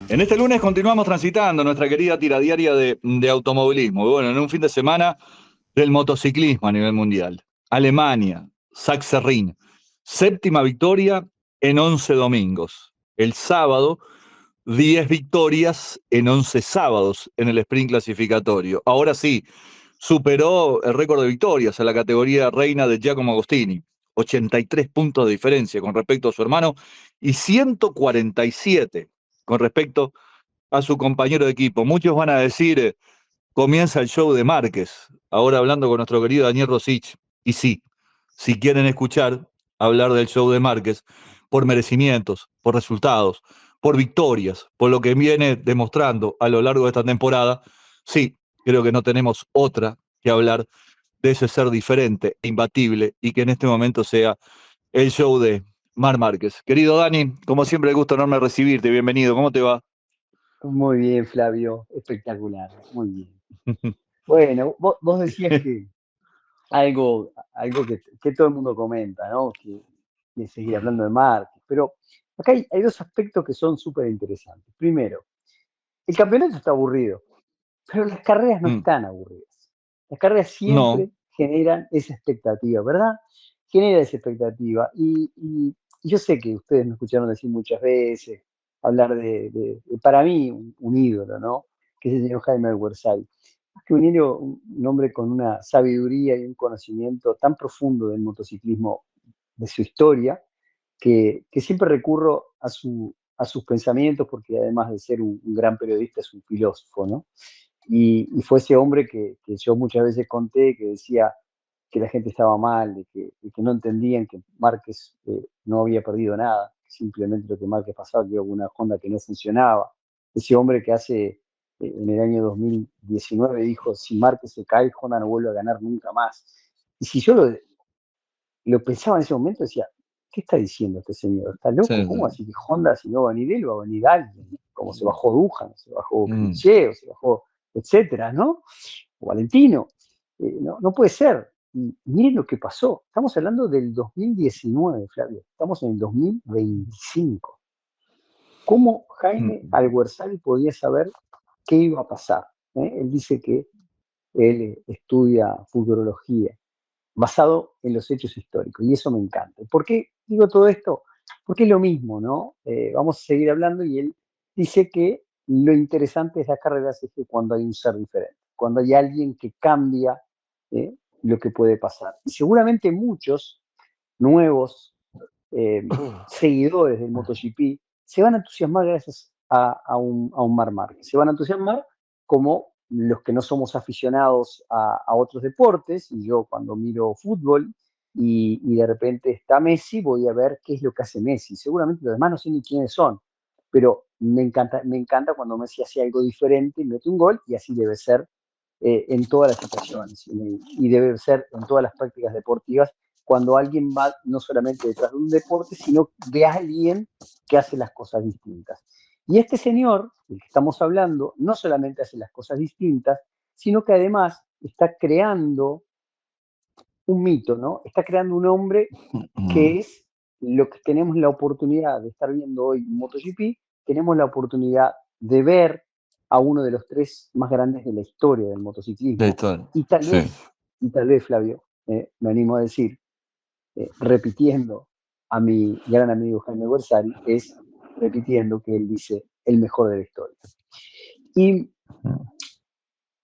En este lunes continuamos transitando nuestra querida tira diaria de automovilismo. Bueno, en un fin de semana del motociclismo a nivel mundial. Alemania, Sachsenring, séptima victoria en 11 domingos. El sábado, 10 victorias en 11 sábados en el sprint clasificatorio. Ahora sí, superó el récord de victorias a la categoría reina de Giacomo Agostini. 83 puntos de diferencia con respecto a su hermano y 147 con respecto a su compañero de equipo. Muchos van a decir, comienza el show de Márquez, ahora hablando con nuestro querido Daniel Rosich. Y sí, si quieren escuchar hablar del show de Márquez, por merecimientos, por resultados, por victorias, por lo que viene demostrando a lo largo de esta temporada, sí, creo que no tenemos otra que hablar de ese ser diferente e imbatible y que en este momento sea el show de Mar Márquez. Querido Dani, como siempre, el gusto enorme recibirte. Bienvenido. ¿Cómo te va? Muy bien, Flavio, espectacular, muy bien. Bueno, vos decías que algo que todo el mundo comenta, ¿no? Que seguir hablando de Márquez, pero acá hay dos aspectos que son súper interesantes. Primero, el campeonato está aburrido, pero las carreras no Mm, están aburridas. Las carreras no, siempre generan esa expectativa, ¿verdad? Genera esa expectativa. Y yo sé que ustedes me escucharon decir muchas veces, hablar para mí, un ídolo, ¿no? Que es el señor Jaime Alguersuari. Más que un hombre con una sabiduría y un conocimiento tan profundo del motociclismo, de su historia, que siempre recurro a sus pensamientos, porque además de ser un gran periodista, es un filósofo, ¿no? Y fue ese hombre que yo muchas veces conté, que decía que la gente estaba mal, de que no entendían que Márquez no había perdido nada, simplemente lo que Márquez pasaba, que hubo una Honda que no funcionaba. Ese hombre que en el año 2019 dijo, si Márquez se cae, Honda no vuelve a ganar nunca más. Y si yo lo pensaba en ese momento, decía, ¿qué está diciendo este señor? ¿Está sí, loco? ¿Cómo sí. así que Honda, si no va a venir él, va a venir alguien? Como se bajó Dujan, se bajó Mm, Cliché, o se bajó, etcétera, ¿no? O Valentino. No puede ser. Y miren lo que pasó. Estamos hablando del 2019, Flavio. Estamos en el 2025. ¿Cómo Jaime mm, Alguersuari podía saber qué iba a pasar? Él dice que él estudia futurología basado en los hechos históricos, y eso me encanta. ¿Por qué digo todo esto? Porque es lo mismo, ¿no? Vamos a seguir hablando y él dice que lo interesante de las carreras es que cuando hay un ser diferente, cuando hay alguien que cambia ¿eh? Lo que puede pasar. Y seguramente muchos nuevos seguidores del MotoGP se van a entusiasmar gracias a un Marc Márquez. Se van a entusiasmar como los que no somos aficionados a otros deportes, y yo cuando miro fútbol y de repente está Messi, voy a ver qué es lo que hace Messi. Seguramente los demás no sé ni quiénes son, pero me encanta cuando Messi hace algo diferente, mete un gol, y así debe ser en todas las situaciones y debe ser en todas las prácticas deportivas, cuando alguien va no solamente detrás de un deporte, sino de alguien que hace las cosas distintas. Y este señor, del que estamos hablando, no solamente hace las cosas distintas, sino que además está creando un mito, ¿no? Está creando un hombre mm. que es lo que tenemos la oportunidad de estar viendo hoy en MotoGP. Tenemos la oportunidad de ver a uno de los tres más grandes de la historia del De motociclismo, historia. y Sí. tal vez, Flavio, me animo a decir, repitiendo a mi gran amigo Jaime Bersari, es repitiendo que él dice el mejor de la historia. Y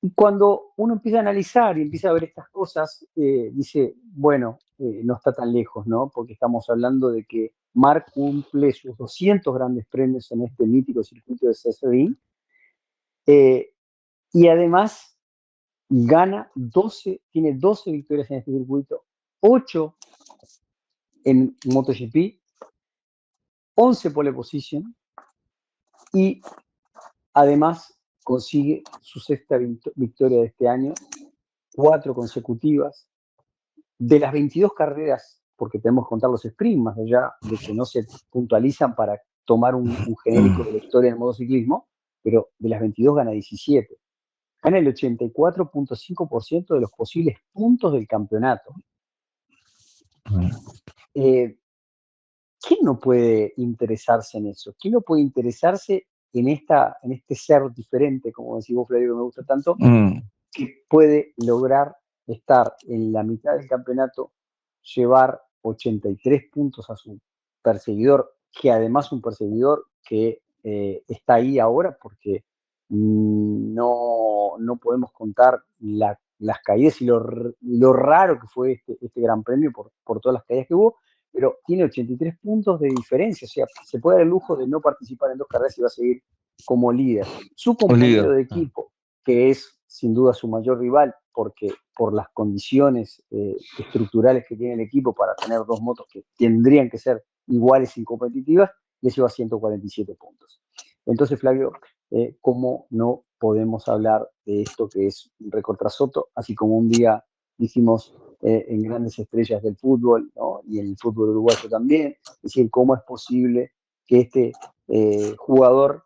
y cuando uno empieza a analizar y empieza a ver estas cosas, dice, bueno, no está tan lejos, ¿no? Porque estamos hablando de que Marc cumple sus 200 grandes premios en este mítico circuito de CSRI, eh, y además tiene 12 victorias en este circuito, 8 en MotoGP, 11 pole position, y además consigue su sexta victoria de este año, 4 consecutivas. De las 22 carreras, porque tenemos que contar los sprints, más allá de que no se puntualizan para tomar un genérico de la historia del motociclismo, pero de las 22 gana 17. Gana el 84.5% de los posibles puntos del campeonato. Eh, ¿Quién no puede interesarse en eso? ¿Quién no puede interesarse en este ser diferente, como decís vos, Flavio, que me gusta tanto, Mm. que puede lograr estar en la mitad del campeonato, llevar 83 puntos a su perseguidor, que además un perseguidor que está ahí ahora porque no podemos contar las caídas y lo raro que fue este Gran Premio por todas las caídas que hubo, pero tiene 83 puntos de diferencia, o sea, se puede dar el lujo de no participar en 2 carreras y va a seguir como líder. Su Un líder. compañero de equipo, que es sin duda su mayor rival, porque por las condiciones estructurales que tiene el equipo para tener 2 motos que tendrían que ser iguales y competitivas, le lleva 147 puntos. Entonces, Flavio, ¿cómo no podemos hablar de esto que es un récord tras otro? Así como un día dijimos en grandes estrellas del fútbol, ¿no? Y en el fútbol uruguayo también, es decir, cómo es posible que este jugador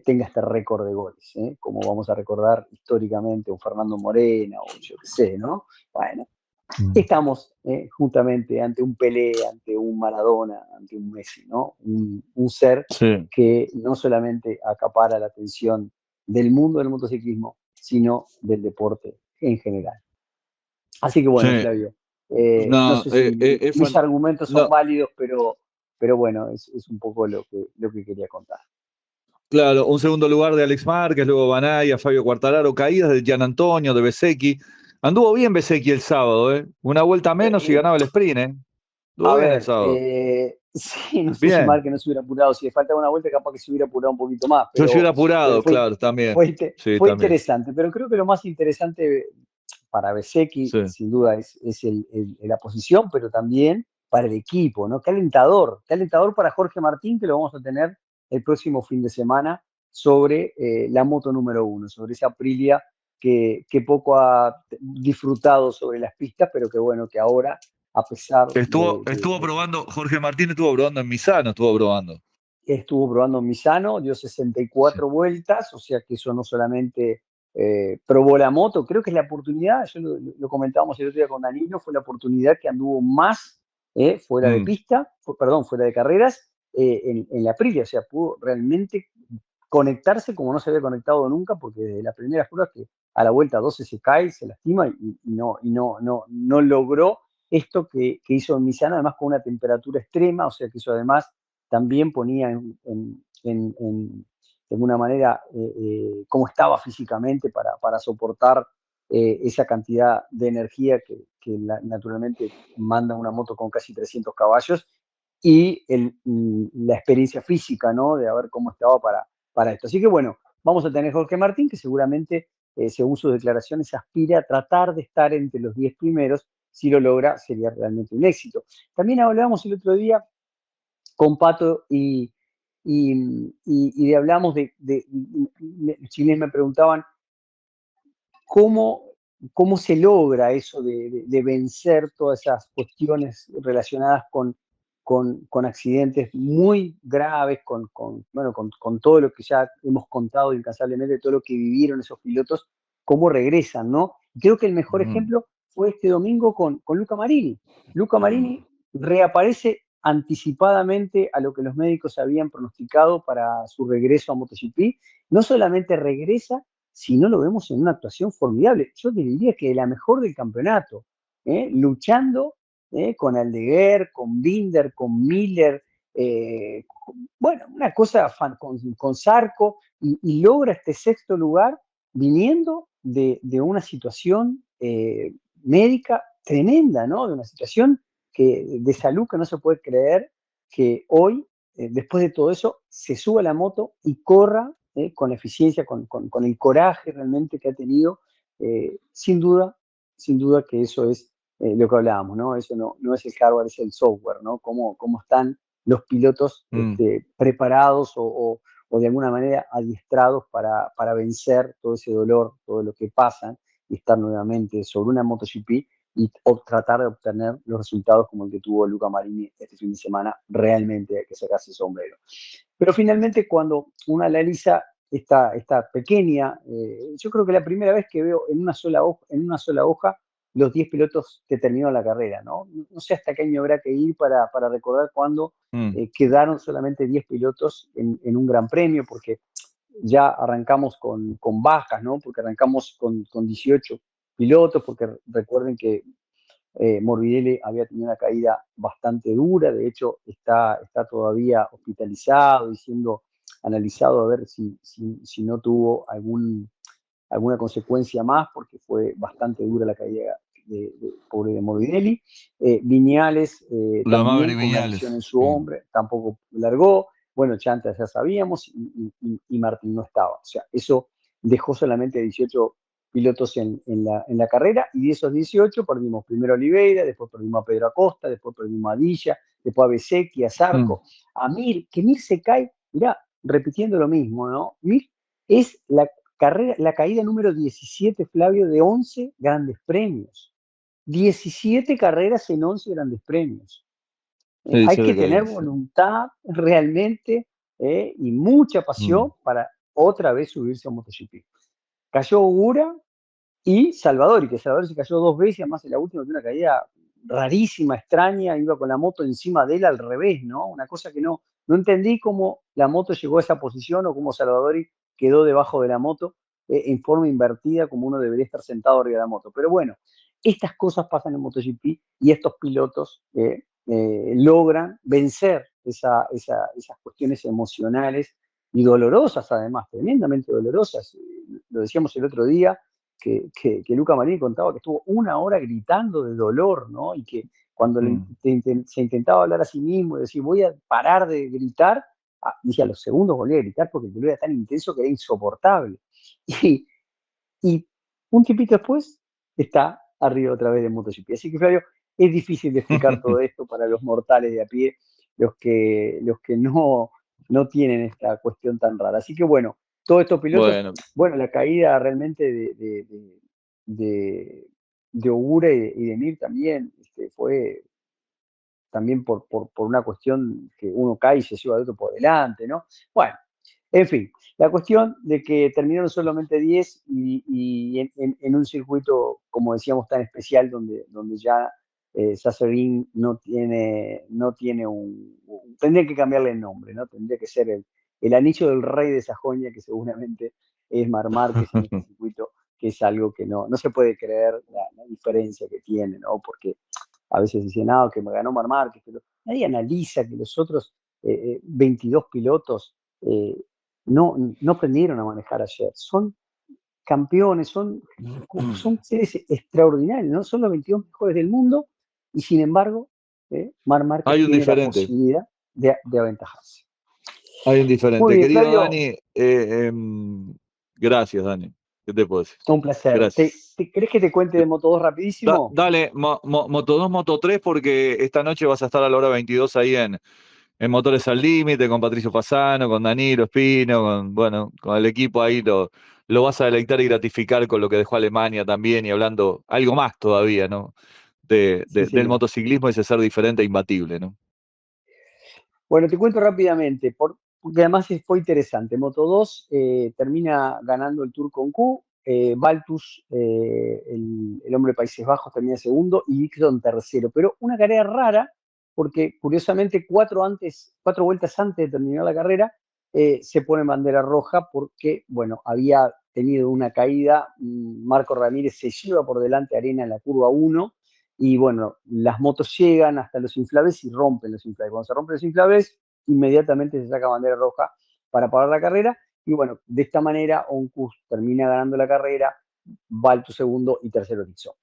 tenga este récord de goles, como vamos a recordar históricamente un Fernando Morena o yo qué sé, ¿no? Bueno, estamos justamente ante un Pelé, ante un Maradona, ante un Messi, ¿no? Un ser Sí. que no solamente acapara la atención del mundo del motociclismo, sino del deporte en general. Así que bueno, Sí. Flavio, no No, sé si es mis argumentos son no, válidos, pero bueno, es un poco lo que quería contar. claro, un segundo lugar de Alex Márquez, luego Banaya, Fabio Quartararo, caídas de Gian Antonio, de Bezzecchi. Anduvo bien Bezzecchi el sábado, ¿eh? Una vuelta menos y Eh, ganaba el sprint, ¿eh? Anduvo A bien el ver, sábado. sí, no sé si Bien. Márquez no se hubiera apurado, si le faltaba una vuelta capaz que se hubiera apurado un poquito más, Yo se hubiera pero apurado, fue, claro, también. fue, Sí, fue también. interesante. Pero creo que lo más interesante para Bezzecchi, Sí. sin duda, es la posición, pero también para el equipo, ¿no? Qué alentador para Jorge Martín, que lo vamos a tener el próximo fin de semana sobre la moto número 1, sobre esa Aprilia que poco ha disfrutado sobre las pistas, pero que bueno, que ahora a pesar Estuvo probando, Jorge Martín estuvo probando en Misano, estuvo probando. estuvo probando en Misano, dio Sí. 64 vueltas, o sea que eso no solamente probó la moto, creo que es la oportunidad, yo lo comentábamos el otro día con Danilo, fue la oportunidad que anduvo más fuera de Mm. pista, perdón, fuera de carreras, en la Aprilia, o sea, pudo realmente conectarse como no se había conectado nunca, porque desde la primera prueba que a la vuelta 12 se cae, se lastima y no logró esto que hizo en Misano, además con una temperatura extrema, o sea que eso además también ponía de alguna manera cómo estaba físicamente para soportar esa cantidad de energía que naturalmente manda una moto con casi 300 caballos y la experiencia física, ¿no? De ver cómo estaba para esto. Así que bueno, vamos a tener Jorge Martín, que seguramente, según sus declaraciones, aspira a tratar de estar entre los 10 primeros. Si lo logra, sería realmente un éxito. También hablábamos el otro día con Pato y hablamos los chilenos me preguntaban cómo, cómo se logra eso de vencer todas esas cuestiones relacionadas con accidentes muy graves, bueno, con todo lo que ya hemos contado incansablemente, todo lo que vivieron esos pilotos, cómo regresan, ¿no? Creo que el mejor Mm. ejemplo fue este domingo con Luca Marini. Luca Marini reaparece anticipadamente a lo que los médicos habían pronosticado para su regreso a MotoGP. No solamente regresa, sino lo vemos en una actuación formidable. Yo te diría que la mejor del campeonato, luchando con Aldeguer, con Binder, con Miller, bueno, una cosa con Zarco, y logra este sexto lugar viniendo de una situación médica tremenda, ¿no? De una situación de salud que no se puede creer que hoy, después de todo eso, se suba a la moto y corra con eficiencia, con el coraje realmente que ha tenido. Sin duda que eso es lo que hablábamos, ¿no? Eso no es el hardware, es el software, ¿no? Cómo están los pilotos Mm. preparados o de alguna manera adiestrados para vencer todo ese dolor, todo lo que pasan y estar nuevamente sobre una MotoGP y tratar de obtener los resultados como el que tuvo Luca Marini este fin de semana. Realmente hay que sacarse el sombrero. Pero finalmente cuando uno analiza esta pequeña, yo creo que la primera vez que veo en una sola hoja los 10 pilotos que terminaron la carrera, ¿no? No sé hasta qué año habrá que ir para recordar cuándo Mm. quedaron solamente 10 pilotos en un gran premio, porque ya arrancamos con bajas, ¿no? Porque arrancamos con 18 pilotos, porque recuerden que Morbidelli había tenido una caída bastante dura, de hecho está todavía hospitalizado y siendo analizado a ver si no tuvo alguna consecuencia más, porque fue bastante dura la caída pobre de Morbidelli. Viñales Lo de también Maverick con una lesión Viñales. en su hombro, tampoco largó. Bueno, Chanta ya sabíamos y Martín no estaba. O sea, eso dejó solamente 18 pilotos en la carrera y de esos 18 perdimos primero a Oliveira, después perdimos a Pedro Acosta, después perdimos a Dilla, después a Bezzecchi, a Mm. Zarco, a Mir, que Mir se cae, mirá, repitiendo lo mismo, ¿no? Mir es la caída número 17, Flavio, de 11 grandes premios. 17 carreras en 11 grandes premios. Sí, Hay se que le tener caí, sí. voluntad realmente y mucha Mm. pasión para otra vez subirse a MotoGP. Cayó Ogura y Salvador, que Salvador se cayó dos veces, además en la última tuvo una caída rarísima, extraña, iba con la moto encima de él al revés, ¿no? Una cosa que no entendí cómo la moto llegó a esa posición o cómo Salvadori quedó debajo de la moto en forma invertida, como uno debería estar sentado arriba de la moto. Pero bueno, estas cosas pasan en MotoGP y estos pilotos logran vencer esas cuestiones emocionales y dolorosas, además, tremendamente dolorosas. Lo decíamos el otro día, que Luca Marini contaba que estuvo una hora gritando de dolor, ¿no? Y que cuando Mm. se intentaba hablar a sí mismo y decir, voy a parar de gritar, dije, a los segundos volví a gritar porque el dolor era tan intenso que era insoportable. Y, y un tiempito después está arriba otra vez de MotoGP. Así que, Flavio, es difícil de explicar todo esto para los mortales de a pie, los que no tienen esta cuestión tan rara. Así que, bueno, todos estos pilotos, Bueno, bueno, la caída realmente de, de Ogura y de Mir también fue también por una cuestión que uno cae y se lleva al otro por delante, ¿no? Bueno, en fin, la cuestión de que terminaron solamente 10 y en un circuito, como decíamos, tan especial donde ya Sasserin no tiene tendría que cambiarle el nombre, ¿no? Tendría que ser el anillo del rey de Sajonia, que seguramente es Marc Márquez en este circuito, que es algo que no se puede creer la diferencia que tiene, ¿no? Porque a veces dicen, no, que me ganó Marc Márquez, pero nadie analiza que los otros 22 pilotos eh, no aprendieron a manejar ayer. Son campeones, son seres extraordinarios, ¿no? Son los 22 mejores del mundo y sin embargo, Marc Márquez hay un tiene la diferente. posibilidad de aventajarse. Hay un Muy diferente. bien, Querido Flavio, Dani, gracias, Dani. ¿Qué te puedo decir? un placer. Gracias. ¿Crees que te cuente de Moto 2 rapidísimo? Dale, Moto 2, Moto 3, porque esta noche vas a estar a la hora 22 ahí en Motores al Límite, con Patricio Fasano, con Danilo Espino, bueno, con el equipo ahí lo vas a deleitar y gratificar con lo que dejó Alemania también y hablando algo más todavía, ¿no? Sí, Del señor. motociclismo, ese ser diferente e imbatible, ¿no? Bueno, te cuento rápidamente, porque además fue interesante. Moto 2 termina ganando el Tour con Q, Baltus, el hombre de Países Bajos, termina segundo y Dixon tercero. Pero una carrera rara, porque curiosamente 4 vueltas antes de terminar la carrera, se pone bandera roja porque, bueno, había tenido una caída, Marco Ramírez se lleva por delante arena en la curva 1 y bueno, las motos llegan hasta los inflables y rompen los inflables. Cuando se rompen los inflables, inmediatamente se saca bandera roja para parar la carrera. Y bueno, de esta manera, Oncus termina ganando la carrera, Balto segundo y tercero Dixon.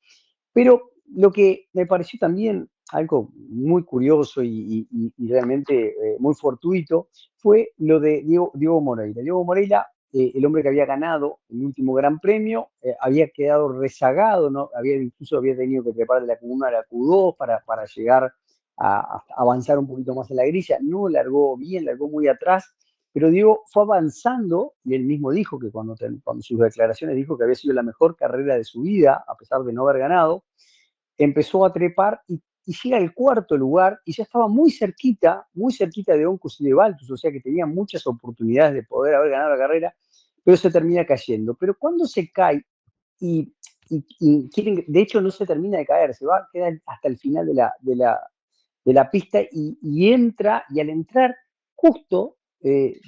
Pero lo que me pareció también algo muy curioso y realmente muy fortuito fue lo de Diego Moreira. Diego Moreira, el hombre que había ganado el último Gran Premio, había quedado rezagado, ¿no? Incluso había tenido que trepar de la Q1 a la Q2 para llegar a avanzar un poquito más en la grilla. No largó bien, largó muy atrás, pero Diego fue avanzando y él mismo dijo que cuando sus declaraciones dijo que había sido la mejor carrera de su vida, a pesar de no haber ganado, empezó a trepar y llega al cuarto lugar y ya estaba muy cerquita de Oncus y de Baltus, o sea que tenía muchas oportunidades de poder haber ganado la carrera, pero se termina cayendo. Pero cuando se cae y, de hecho no se termina de caer, se va a quedar hasta el final de la pista y entra, y al entrar justo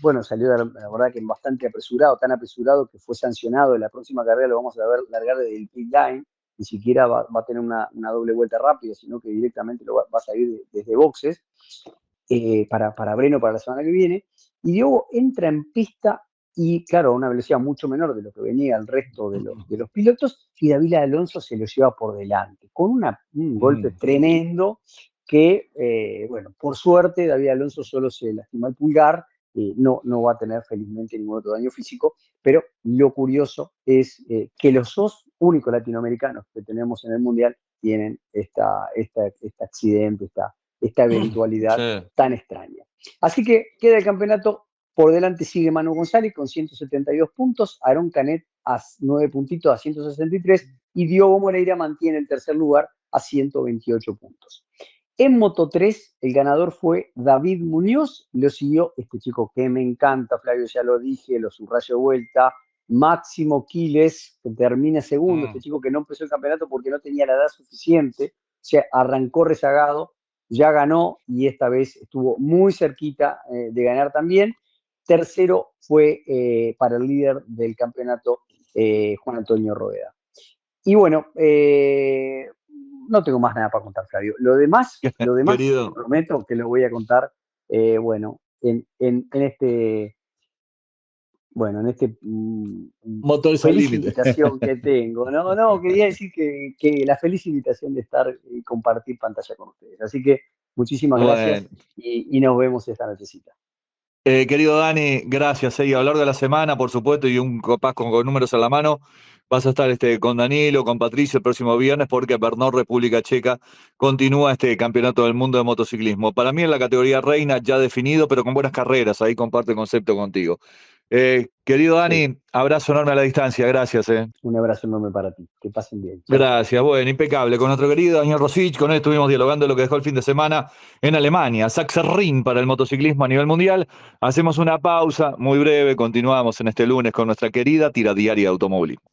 bueno, salió la verdad que bastante apresurado, tan apresurado que fue sancionado. La próxima carrera lo vamos a ver largar desde el pit line, ni siquiera va a tener una doble vuelta rápida, sino que directamente va a salir desde boxes para Breno para la semana que viene. Y Diogo entra en pista y, claro, a una velocidad mucho menor de lo que venía el resto de los pilotos, y David Alonso se lo lleva por delante, con un golpe tremendo que, bueno, por suerte David Alonso solo se lastimó el pulgar, no va a tener felizmente ningún otro daño físico, pero lo curioso es que los dos únicos latinoamericanos que tenemos en el Mundial tienen este accidente, esta eventualidad Sí. tan extraña. Así que queda el campeonato, por delante sigue Manu González con 172 puntos, Aarón Canet a 9 puntitos a 163 y Diogo Moreira mantiene el tercer lugar a 128 puntos. En Moto 3, el ganador fue David Muñoz, lo siguió este chico que me encanta, Flavio, ya lo dije, lo subrayo de vuelta, Máximo Quiles, que termina segundo, este chico que no empezó el campeonato porque no tenía la edad suficiente, o sea, arrancó rezagado, ya ganó y esta vez estuvo muy cerquita de ganar también. Tercero fue para el líder del campeonato, Juan Antonio Rueda. Y bueno, no tengo más nada para contar, Flavio. Lo demás te Querido. prometo que lo voy a contar, bueno, en este, bueno, en este Motores al feliz límite. invitación que tengo. No, quería decir que la feliz invitación de estar y compartir pantalla con ustedes. Así que muchísimas gracias Bueno. y nos vemos esta nochecita. Querido Dani, gracias. Y a lo largo de la semana, por supuesto, y un capaz con números en la mano, vas a estar con Danilo, con Patricio el próximo viernes, porque Brno, República Checa, continúa este campeonato del mundo de motociclismo. Para mí en la categoría reina ya definido, pero con buenas carreras. Ahí comparto el concepto contigo. Querido Dani, Sí, abrazo enorme a la distancia. Gracias. un abrazo enorme para ti. Que pasen bien. Chau, chau. Gracias, bueno, impecable. Con nuestro querido Daniel Rosich, con él estuvimos dialogando de lo que dejó el fin de semana en Alemania. Sachsenring para el motociclismo a nivel mundial. Hacemos una pausa muy breve, continuamos en este lunes con nuestra querida tira diaria de automovilismo.